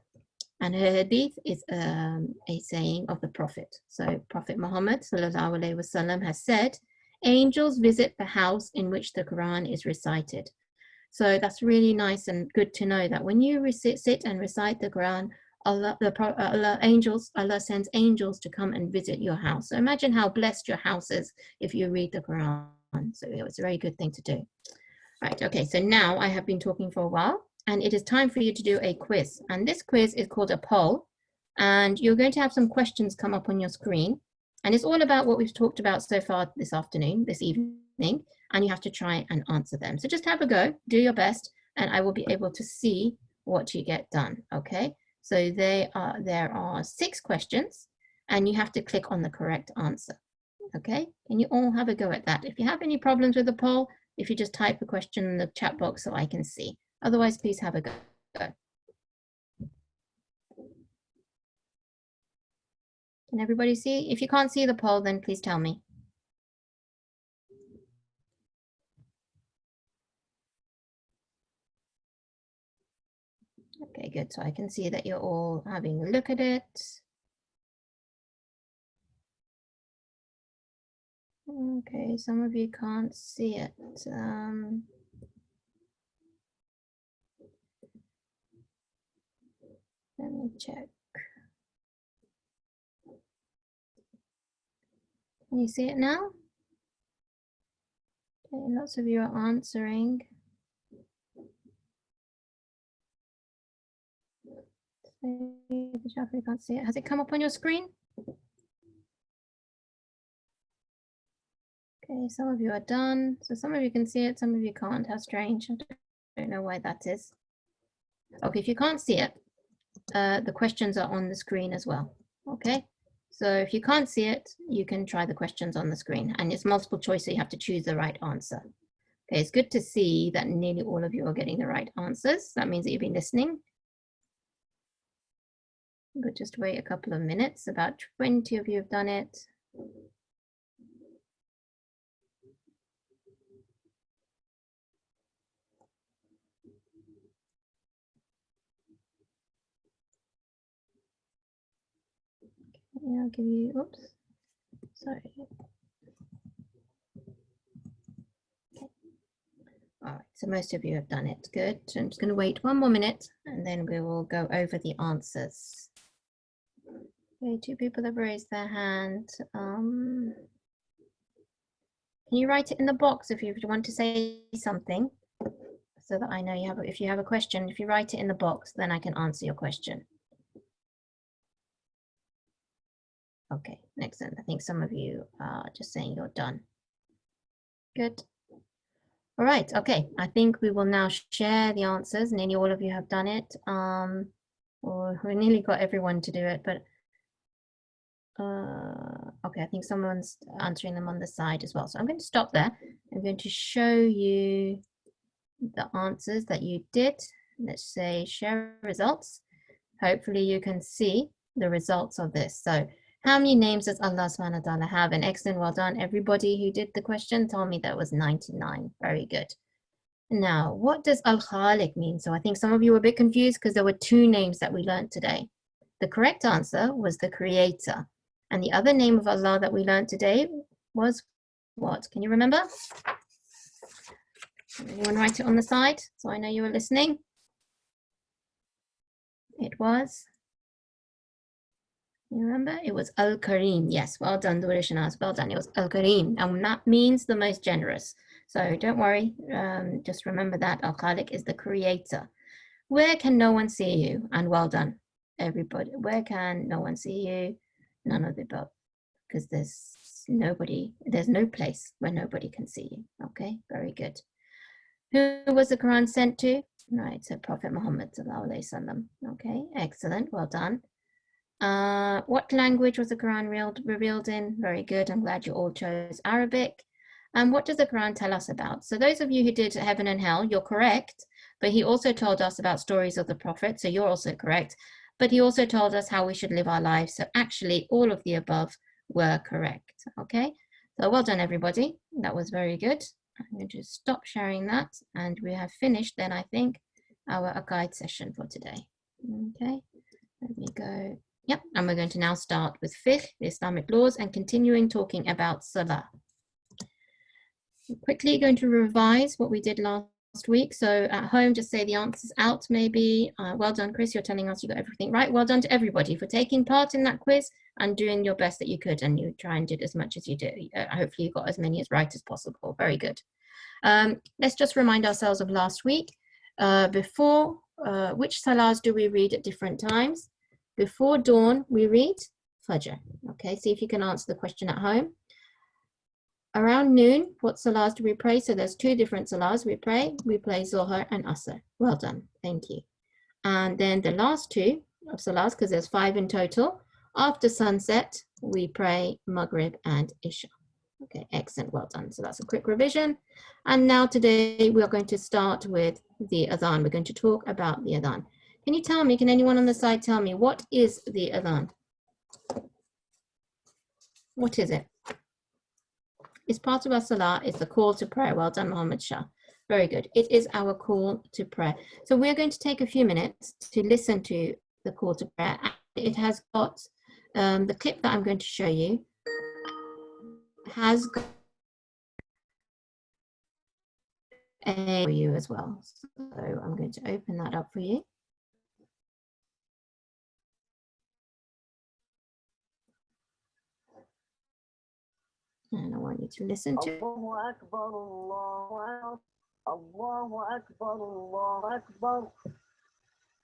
and a hadith is a saying of the Prophet. So Prophet Muhammad sallallahu alaihi wasallam has said, angels visit the house in which the Quran is recited. So that's really nice and good to know that when you sit and recite the Quran, Allah sends angels to come and visit your house. So imagine how blessed your house is if you read the Quran. So it's a very good thing to do. Right, okay, so now I have been talking for a while and it is time for you to do a quiz. And this quiz is called a poll, and you're going to have some questions come up on your screen. And it's all about what we've talked about so far this evening, and you have to try and answer them. So just have a go, do your best, and I will be able to see what you get done, okay? So there are 6 questions, and you have to click on the correct answer, okay? And you all have a go at that. If you have any problems with the poll, if you just type a question in the chat box so I can see. Otherwise, please have a go. Can everybody see? If you can't see the poll, then please tell me. Okay, good. So I can see that you're all having a look at it. Okay, some of you can't see it. Let me check. Can you see it now? Okay, lots of you are answering. Jaffri can't see it. Has it come up on your screen? Okay, some of you are done. So some of you can see it, some of you can't. How strange. I don't know why that is. Okay, if you can't see it, the questions are on the screen as well. Okay, so if you can't see it, you can try the questions on the screen, and it's multiple choice, so you have to choose the right answer. Okay, it's good to see that nearly all of you are getting the right answers. That means that you've been listening. But just wait a couple of minutes. About 20 of you have done it. Yeah, I'll give you, oops, sorry. Okay. All right, so most of you have done it. Good. So I'm just going to wait 1 more minute and then we will go over the answers. Okay, 2 people have raised their hand. Can you write it in the box if you want to say something so that I know you have, if you have a question, if you write it in the box, then I can answer your question. Okay, excellent. I think some of you are just saying you're done. Good. All right, okay. I think we will now share the answers. Nearly all of you have done it. Or we nearly got everyone to do it, but okay, I think someone's answering them on the side as well. So I'm going to stop there. I'm going to show you the answers that you did. Let's say share results. Hopefully you can see the results of this. So how many names does Allah subhanahu wa ta'ala have? And excellent, well done. Everybody who did the question told me that was 99. Very good. Now, what does Al-Khaliq mean? So I think some of you were a bit confused because there were 2 names that we learned today. The correct answer was the Creator. And the other name of Allah that we learned today was what? Can you remember? Anyone write it on the side so I know you were listening? It was, you remember? It was Al-Kareem. Yes, well done, Durishanas. Well done. It was Al-Kareem. And that means the most generous. So don't worry. Just remember that Al-Khaliq is the Creator. Where can no one see you? And well done, everybody. Where can no one see you? None of the above. Because there's nobody, there's no place where nobody can see you. Okay, very good. Who was the Quran sent to? Right, so Prophet Muhammad sallallahu alaihi wasallam. Okay, excellent, well done. What language was the Quran revealed in? Very good, I'm glad you all chose Arabic. And what does the Quran tell us about? So those of you who did heaven and hell, you're correct, but he also told us about stories of the Prophet, so you're also correct. But he also told us how we should live our lives, so actually all of the above were correct, okay? So well done, everybody. That was very good. I'm going to stop sharing that, and we have finished then, I think, our guide session for today. Okay, let me go. Yep, and we're going to now start with fiqh, the Islamic laws, and continuing talking about salah. Quickly going to revise what we did last week. So at home, just say the answers out maybe. Well done, Chris, you're telling us you got everything right. Well done to everybody for taking part in that quiz and doing your best that you could, and you try and did as much as you did. Hopefully you got as many as right as possible. Very good. Let's just remind ourselves of last week. Before, which salahs do we read at different times? Before dawn, we read Fajr. Okay, see if you can answer the question at home. Around noon, what salahs do we pray? So there's 2 different salahs we pray. We play Zohar and Asr. Well done, thank you. And then the last 2 of salahs, because there's 5 in total, after sunset, we pray Maghrib and Isha. Okay, excellent, well done. So that's a quick revision. And now today we are going to start with the adhan. We're going to talk about the adhan. Can you tell me, can anyone on the side tell me, what is the adhan? What is it? It's part of our salah, it's the call to prayer. Well done, Muhammad Shah. Very good. It is our call to prayer. So we're going to take a few minutes to listen to the call to prayer. It has got the clip that I'm going to show you has got a for you as well. So I'm going to open that up for you. And I want you to listen to it. Allahu Akbar, Allahu Akbar, Allahu Akbar.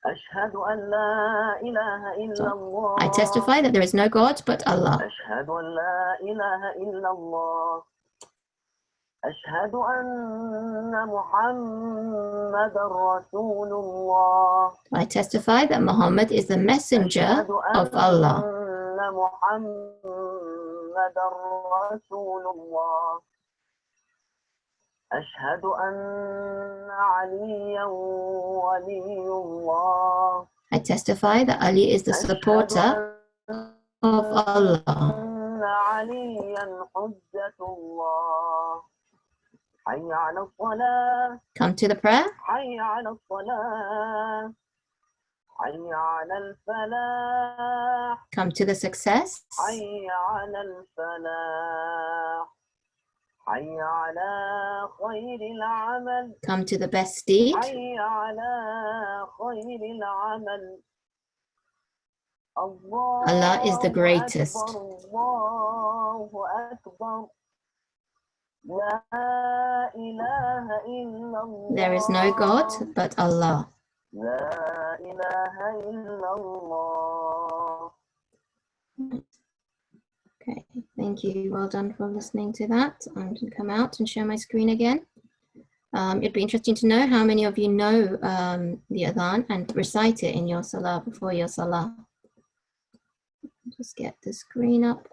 Ashhadu an la ilaha illallah. I testify that there is no God but Allah. Ashhadu an la ilaha illallah. Ashhadu anna Muhammadan Rasulullah. I testify that Muhammad is the messenger of Allah. Rasulullah. Ashhadu anna Aliyan waliyullah. I testify that Ali is the supporter of Allah. Anna Aliyan hujjatullah. Hayya ala salah. Come to the prayer. Hayya ala salah. حي على الفلاح Come to the success. حي على الفلاح حي على خير العمل Come to the best deed. حي على خير العمل Allah is the greatest. الله أكبر لا إله إلا الله There is no God but Allah. لا إله إلا الله. Okay, thank you. Well done for listening to that. I'm going to come out and share my screen again. It'd be interesting to know how many of you know the adhan and recite it in your salah before your salah. Just get the screen up.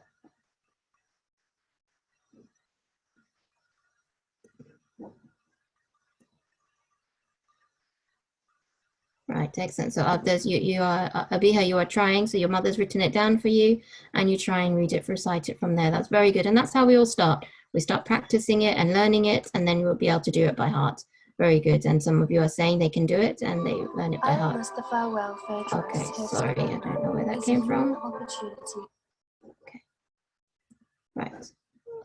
Right, excellent. So there's you are Abiha, you are trying. So your mother's written it down for you, and you try and read it, recite it from there. That's very good, and that's how we all start. We start practicing it and learning it, and then we'll be able to do it by heart. Very good. And some of you are saying they can do it and they learn it by heart. Mustafa Welfare Trust. Okay, sorry, I don't know where that came from. Okay, right.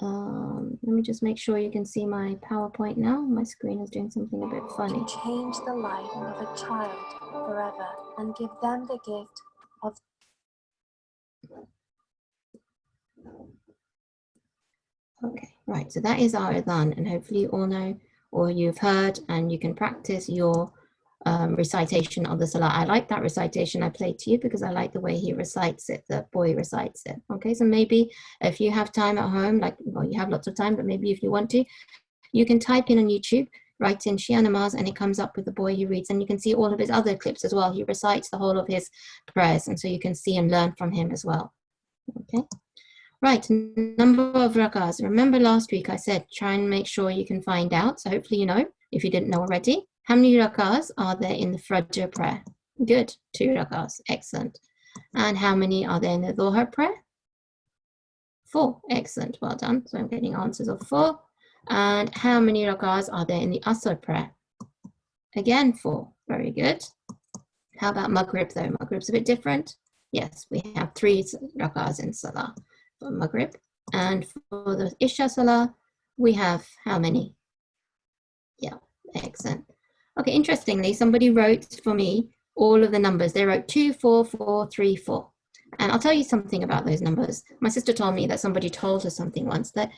Let me just make sure you can see my PowerPoint now. My screen is doing something a bit funny. To change the life of a child forever and give them the gift of. Okay, right. So that is our adhan, and hopefully you all know, or you've heard, and you can practice your recitation of the salah. I like that recitation I played to you because I like the way he recites it, the boy recites it. Okay, so maybe if you have time at home, like, well, you have lots of time, but maybe if you want to, you can type in on YouTube, write in Shia Namaz, and it comes up with the boy who reads, and you can see all of his other clips as well. He recites the whole of his prayers, and so you can see and learn from him as well. Okay. Right, number of rakahs. Remember last week I said try and make sure you can find out. So hopefully you know, if you didn't know already. How many rakahs are there in the Fajr prayer? Good, 2 rakahs, excellent. And how many are there in the Dhuhr prayer? 4, excellent, well done. So I'm getting answers of 4. And how many rakahs are there in the Asr prayer? Again, 4, very good. How about Maghrib though? Maghrib's a bit different. Yes, we have 3 rakahs in Salah for Maghrib. And for the Isha Salah, we have how many? Yeah, excellent. Okay, interestingly, somebody wrote for me all of the numbers. They wrote 2, 4, 4, 3, 4. And I'll tell you something about those numbers. My sister told me that somebody told her something once, that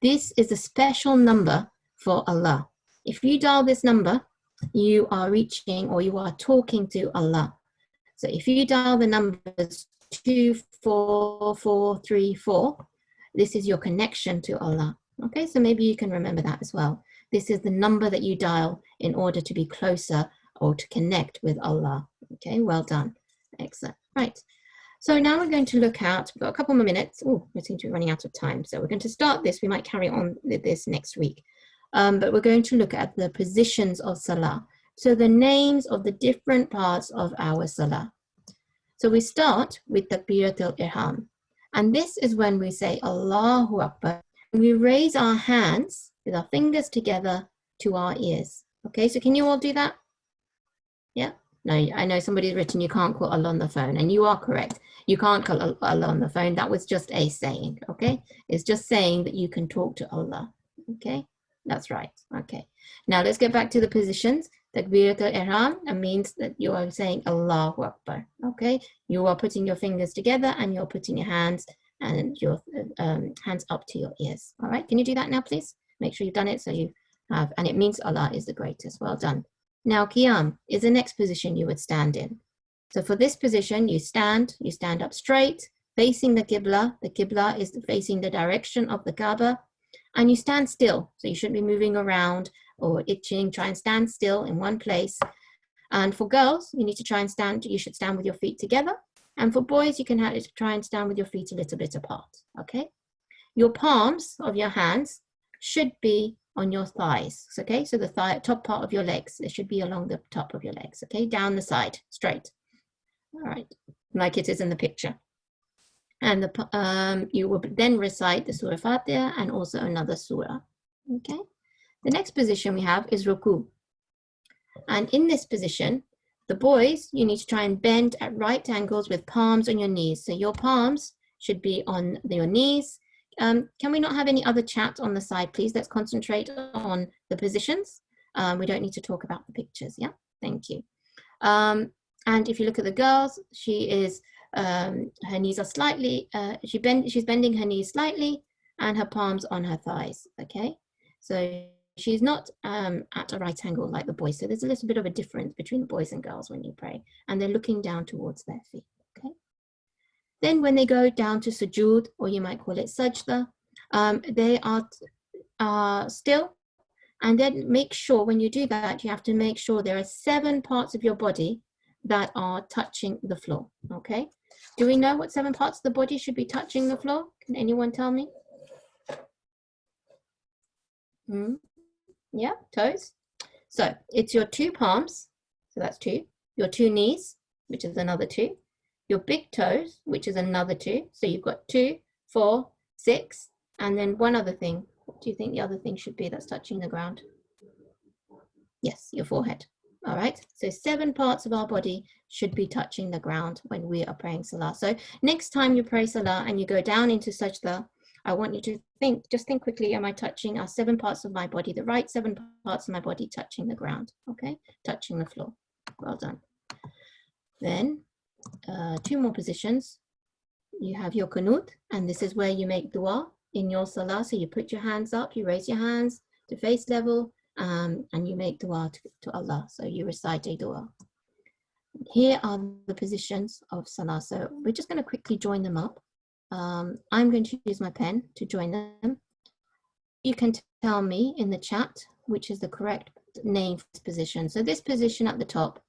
this is a special number for Allah. If you dial this number, you are reaching or you are talking to Allah. So if you dial the numbers 2, 4, 4, 3, 4, this is your connection to Allah. Okay, so maybe you can remember that as well. This is the number that you dial in order to be closer or to connect with Allah. Okay, well done. Excellent. Right. So now we're going to look at, we've got a couple more minutes. Oh, we seem to be running out of time. So we're going to start this. We might carry on with this next week. But we're going to look at the positions of Salah. So the names of the different parts of our Salah. So we start with Takbirat al-Ihram. And this is when we say Allahu Akbar. We raise our hands with our fingers together to our ears. Okay, so can you all do that? Yeah? No, I know somebody's written you can't call Allah on the phone, and you are correct. You can't call Allah on the phone. That was just a saying, okay? It's just saying that you can talk to Allah, okay? That's right, okay. Now let's get back to the positions. Takbirat al-Ihram means that you are saying Allahu Akbar, okay? You are putting your fingers together and you're putting your hands and your hands up to your ears, all right? Can you do that now, please? Make sure you've done it so you have, and it means Allah is the greatest. Well done. Now, Qiyam is the next position you would stand in. So for this position, you stand up straight, facing the Qibla. The Qibla is facing the direction of the Kaaba, and you stand still. So you shouldn't be moving around or itching. Try and stand still in one place. And for girls, you need to try and stand, you should stand with your feet together. And for boys, you can try and stand with your feet a little bit apart, okay? Your palms of your hands should be on your thighs, okay? So the top part of your legs, it should be along the top of your legs, okay? Down the side, straight. All right, like it is in the picture. And you will then recite the Surah Fatiha and also another surah, okay? The next position we have is Ruku. And in this position, The boys, you need to try and bend at right angles with palms on your knees. So your palms should be on your knees. Can we not have any other chat on the side, please? Let's concentrate on the positions. We don't need to talk about the pictures, yeah? Thank you. And if you look at the girls, she is, her knees are slightly, she's bending her knees slightly and her palms on her thighs, okay? So she's not at a right angle like the boys. So there's a little bit of a difference between the boys and girls when you pray, and they're looking down towards their feet, okay? Then when they go down to sujood, or you might call it sajda, they are still, and then make sure when you do that, you have to make sure there are 7 parts of your body that are touching the floor, okay? Do we know what 7 parts of the body should be touching the floor? Can anyone tell me? Yeah, toes. So it's your 2 palms, so that's 2, your 2 knees, which is another 2, your big toes, which is another 2. So you've got 2, 4, 6, and then one other thing. What do you think the other thing should be that's touching the ground? Yes, your forehead. All right, so 7 parts of our body should be touching the ground when we are praying salah. So next time you pray salah and you go down into sajda, I want you to think, just think quickly, am I touching our 7 parts of my body, the right 7 parts of my body touching the ground, okay? Touching the floor. Well done. Then 2 more positions. You have your qunut, and this is where you make dua in your salah. So you put your hands up, you raise your hands to face level, and you make dua to Allah. So you recite a dua. Here are the positions of salah. So we're just going to quickly join them up. I'm going to use my pen to join them. You can tell me in the chat which is the correct name for this position. So this position at the top.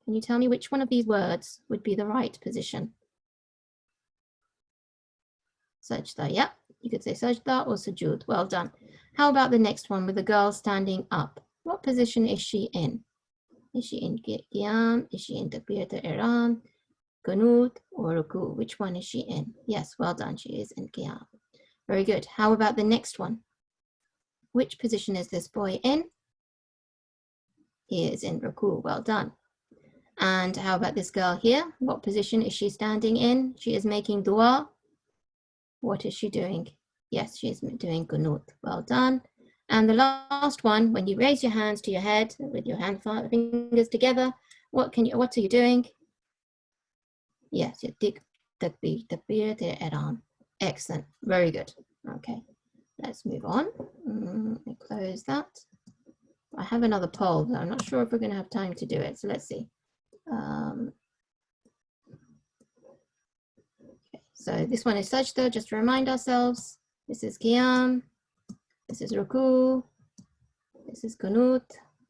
Can you tell me which one of these words would be the right position? Sajda, yeah. You could say sajda or sujood. Well done. How about the next one with the girl standing up? What position is she in? Is she in qiyam? Is she in takbirat al-ihram, qunut, or ruku? Which one is she in? Yes, well done. She is in qiyam. Very good. How about the next one? Which position is this boy in? He is in ruku. Well done. And how about this girl here? What position is she standing in? She is making dua. What is she doing? Yes, she is doing qunut. Well done. And the last one, when you raise your hands to your head with your fingers together, what are you doing? Yes, you takbir ihram. Excellent. Very good. Okay, let's move on. Let me close that. I have another poll, but I'm not sure if we're going to have time to do it. So let's see. Okay, so this one is sajda, just to remind ourselves. This is qiyam. This is ruku. This is qunut.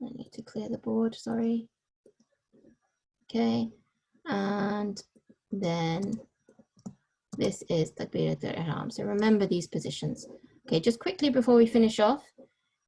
I need to clear the board, sorry. Okay, and then this is takbirat al-ihram. So remember these positions. Okay, just quickly before we finish off,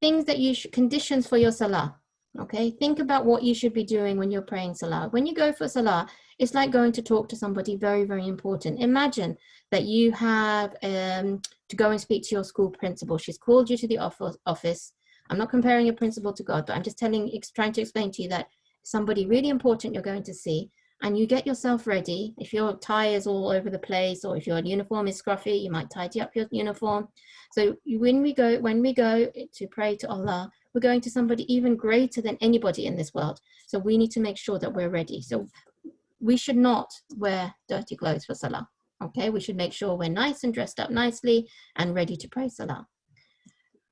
things that you should, conditions for your salah. Okay, think about what you should be doing when you're praying salah. When you go for salah, it's like going to talk to somebody very, very important. Imagine that you have to go and speak to your school principal. She's called you to the office. I'm not comparing your principal to God, but I'm just trying to explain to you that somebody really important you're going to see, and you get yourself ready. If your tie is all over the place, or if your uniform is scruffy, you might tidy up your uniform. So when we go to pray to Allah, we're going to somebody even greater than anybody in this world. So we need to make sure that we're ready. So we should not wear dirty clothes for salah. Okay, we should make sure we're nice and dressed up nicely and ready to pray salah.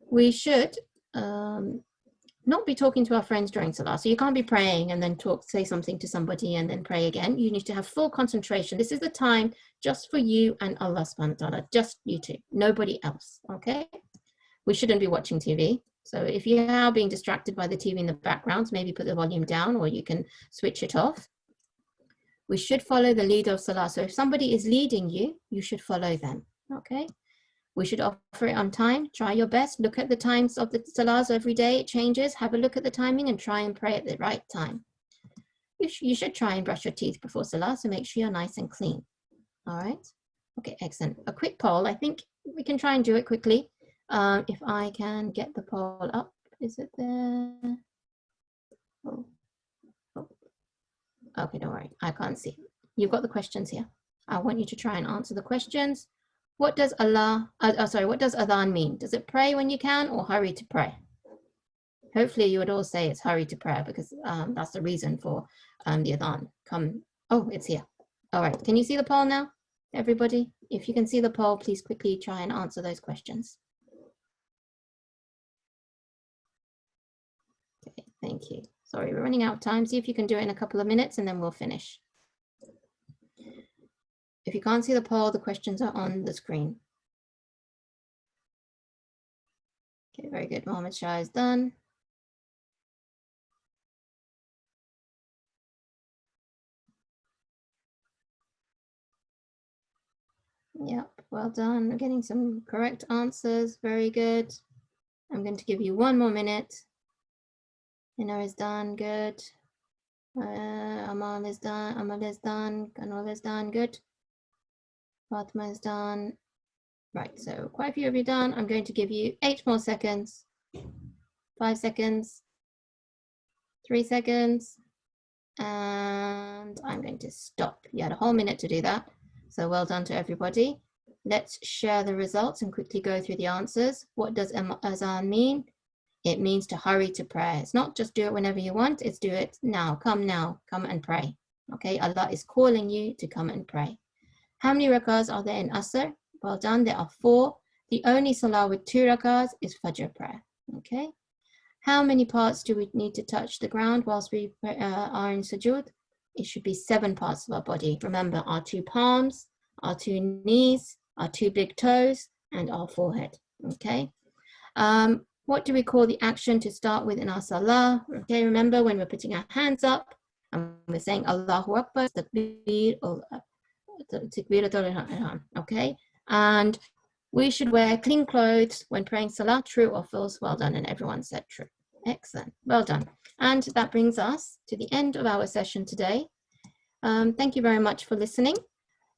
We should not be talking to our friends during salah. So you can't be praying and then say something to somebody and then pray again. You need to have full concentration. This is the time just for you and Allah subhanahu wa ta'ala, just you two, nobody else, okay? We shouldn't be watching TV. So if you are being distracted by the TV in the background, maybe put the volume down, or you can switch it off. We should follow the leader of salah. So if somebody is leading you, you should follow them, okay? We should offer it on time. Try your best. Look at the times of the salahs every day. It changes. Have a look at the timing and try and pray at the right time. You should try and brush your teeth before salah, so make sure you're nice and clean. All right? Okay, excellent. A quick poll. I think we can try and do it quickly. If I can get the poll up Is it there? Oh. Oh. Okay, don't worry. I can't see. You've got the questions here. I want you to try and answer the questions. What does what does adhan mean? Does it pray when you can or hurry to pray? Hopefully you would all say it's hurry to prayer because that's the reason for the adhan. Oh, it's here. All right, can you see the poll now, everybody? If you can see the poll, please quickly try and answer those questions. Okay, thank you. Sorry, we're running out of time. See if you can do it in a couple of minutes and then we'll finish. If you can't see the poll, the questions are on the screen. Okay, very good. Mohammed Shah is done. Yep, well done. We're getting some correct answers. Very good. I'm going to give you 1 more minute. Hina is done. Good. Amal is done. Amal is done. Kanwal is done. Good. Fatma is done. Right, so quite a few of you done. I'm going to give you 8 more seconds. 5 seconds. 3 seconds. And I'm going to stop. You had a whole minute to do that. So well done to everybody. Let's share the results and quickly go through the answers. What does azan mean? It means to hurry to prayer. It's not just do it whenever you want, it's do it now, come and pray. Okay, Allah is calling you to come and pray. How many rakahs are there in Asr? Well done, there are 4. The only salah with 2 rakahs is Fajr prayer. Okay. How many parts do we need to touch the ground whilst we are in sujood? It should be 7 parts of our body. Remember, our 2 palms, our 2 knees, our 2 big toes, and our forehead. Okay. What do we call the action to start with in our salah? Okay, remember when we're putting our hands up and we're saying Allahu Akbar, okay? And we should wear clean clothes when praying salah. True or false? Well done, and everyone said true. Excellent, well done. And that brings us to the end of our session today. Thank you very much for listening.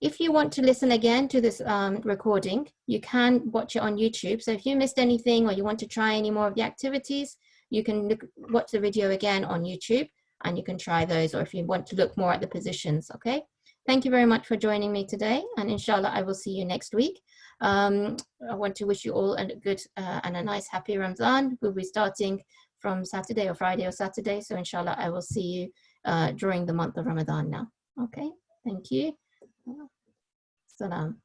If you want to listen again to this recording, you can watch it on YouTube. So if you missed anything or you want to try any more of the activities, you can watch the video again on YouTube and you can try those, or if you want to look more at the positions, okay? Thank you very much for joining me today, and inshallah I will see you next week. I want to wish you all a good and a nice happy Ramzan. We'll be starting from Saturday or Friday or Saturday, so inshallah I will see you during the month of Ramadan now. Okay, thank you. Salam.